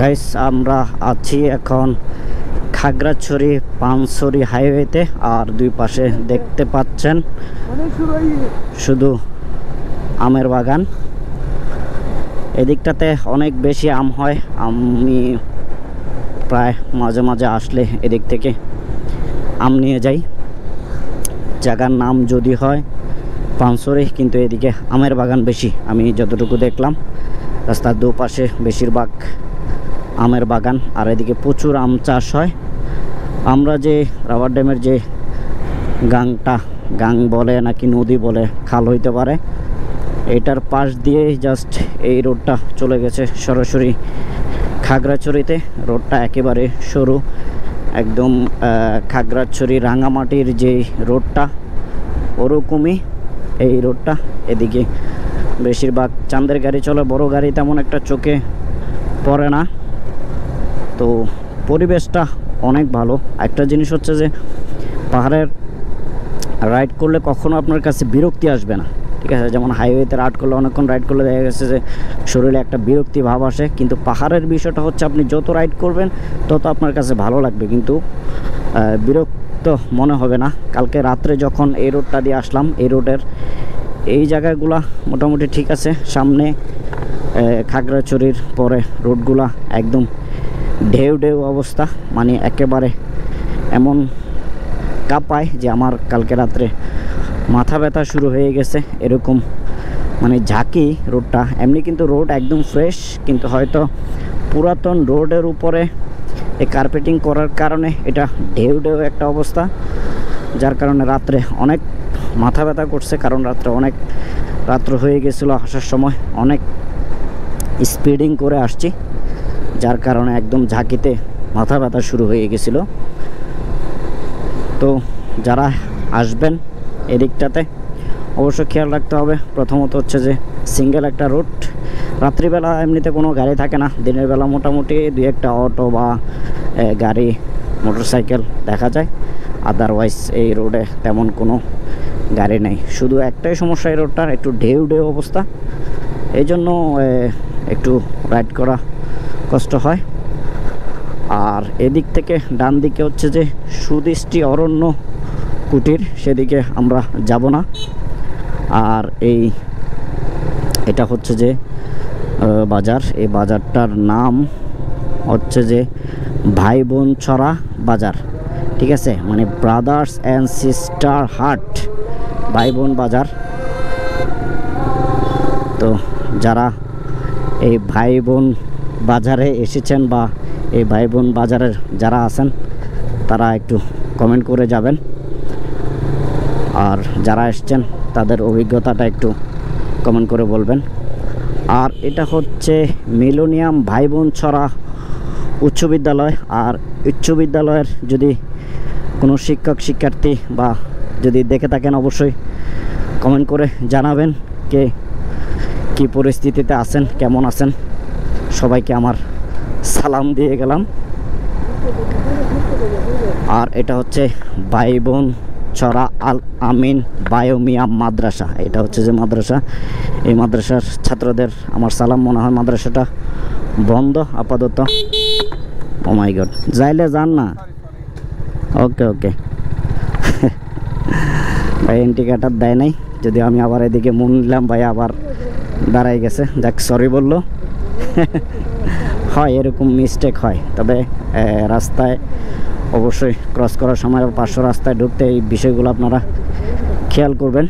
Guys আমরা আছি এখন খাগড়াছড়ি পানছড়ি হাইওয়েতে, আর দুই পাশে দেখতে পাচ্ছেন শুধু আমের বাগান। এদিকটাতে অনেক বেশি আম হয়। আমি প্রায় মাঝে মাঝে আসলে এদিক থেকে আম নিয়ে যাই। জায়গার নাম যদি হয় পানছড়ি, কিন্তু এদিকে আমের বাগান বেশি। আমি যতটুকু দেখলাম রাস্তার দুপাশে বেশিরভাগ আমের বাগান, আর এদিকে প্রচুর আম চাষ হয়। আমরা যে রাবার ড্যামের যে গাং বলে নাকি নদী বলে, খাল হইতে পারে, এটার পাশ দিয়ে জাস্ট এই রোডটা চলে গেছে সরাসরি খাগড়াছড়িতে। রোডটা একেবারে সরু, একদম খাগড়াছড়ি রাঙামাটির যে রোডটা ওরকমই এই রোডটা। এদিকে বেশিরভাগ চাঁদের গাড়ি চলে, বড় গাড়ি তেমন একটা চোখে পড়ে না। তো পরিবেশটা অনেক ভালো। একটা জিনিস হচ্ছে যে পাহাড়ের রাইড করলে কখনো আপনার কাছে বিরক্তি আসবে না, ঠিক আছে। যেমন হাইওয়েতে রাইড করলে অনেকক্ষণ রাইড করলে দেখা গেছে যে শরীরে একটা বিরক্তি ভাব আসে, কিন্তু পাহাড়ের বিষয়টা হচ্ছে আপনি যত রাইড করবেন তত আপনার কাছে ভালো লাগবে, কিন্তু বিরক্ত মনে হবে না। কালকে রাত্রে যখন এই রোডটা দিয়ে আসলাম, এই রোডের এই জায়গাগুলা মোটামুটি ঠিক আছে। সামনে খাগড়াছড়ির পরে রোডগুলা একদম ঢেউ ঢেউ অবস্থা, মানে একেবারে এমন কাঁপায় যে আমার কালকে রাত্রে মাথা ব্যথা শুরু হয়ে গেছে। এরকম মানে ঝাঁকি রোডটা। এমনি কিন্তু রোড একদম ফ্রেশ, কিন্তু হয়তো পুরাতন রোডের উপরে এই কার্পেটিং করার কারণে এটা ঢেউ ঢেউ একটা অবস্থা, যার কারণে রাত্রে অনেক মাথা ব্যথা করছে। কারণ রাত্র হয়ে গেছিলো আসার সময়, অনেক স্পিডিং করে আসছি, যার কারণে একদম ঝাঁকিতে মাথা ব্যথা শুরু হয়ে গেছিল। তো যারা আসবেন এদিকটাতে অবশ্যই খেয়াল রাখতে হবে। প্রথমত হচ্ছে যে সিঙ্গেল একটা রোড, রাত্রিবেলা এমনিতে কোনো গাড়ি থাকে না। দিনের বেলা মোটামুটি দুই একটা অটো বা গাড়ি মোটরসাইকেল দেখা যায়, আদারওয়াইজ এই রোডে তেমন কোনো গাড়ি নেই। শুধু একটাই সমস্যা এই রোডটার, একটু ঢেউ ঢেউ অবস্থা, এই জন্য একটু রাইড করা কষ্ট হয়। আর এদিক থেকে ডান দিকে হচ্ছে যে সুদৃষ্টি অরণ্য কুটির, সেদিকে আমরা যাব না। আর এটা হচ্ছে যে বাজার, এই বাজারটার নাম হচ্ছে যে ভাই বোন ছড়া বাজার, ঠিক আছে। মানে ব্রাদার্স অ্যান্ড সিস্টার হাট, ভাই বোন বাজার। তো যারা এই ভাই বোন বাজারে এসেছেন বা এই ভাই বোন বাজারের যারা আছেন, তারা একটু কমেন্ট করে যাবেন। আর যারা এসছেন তাদের অভিজ্ঞতাটা একটু কমেন্ট করে বলবেন। আর এটা হচ্ছে মিলেনিয়াম ভাই বোন ছড়া উচ্চ বিদ্যালয়। আর উচ্চ বিদ্যালয়ের যদি কোনো শিক্ষক শিক্ষার্থী বা যদি দেখে থাকেন, অবশ্যই কমেন্ট করে জানাবেন কে কী পরিস্থিতিতে আছেন, কেমন আছেন। সবাইকে আমার সালাম দিয়ে গেলাম। আর এটা হচ্ছে ভাই বোন ছড়া আল আমিন বায়োমিয়া মাদ্রাসা। এটা হচ্ছে যে মাদ্রাসা, এই মাদ্রাসার ছাত্রদের আমার সালাম। মনে হয় মাদ্রাসাটা বন্ধ আপাতত। ও মাই গড, যাইলে যান না। ওকে ওকে ভাই ইন্ডিকেটার দেয় নাই, যদিও আমি আবার এদিকে মন নিলাম, ভাই আবার দাঁড়াই গেছে। যাক, সরি বললো। হয় এরকম মিস্টেক হয়, তবে রাস্তায় অবশ্যই ক্রস করার সময় 500 রাস্তায় ঢুকতে এই বিষয়গুলো আপনারা খেয়াল করবেন।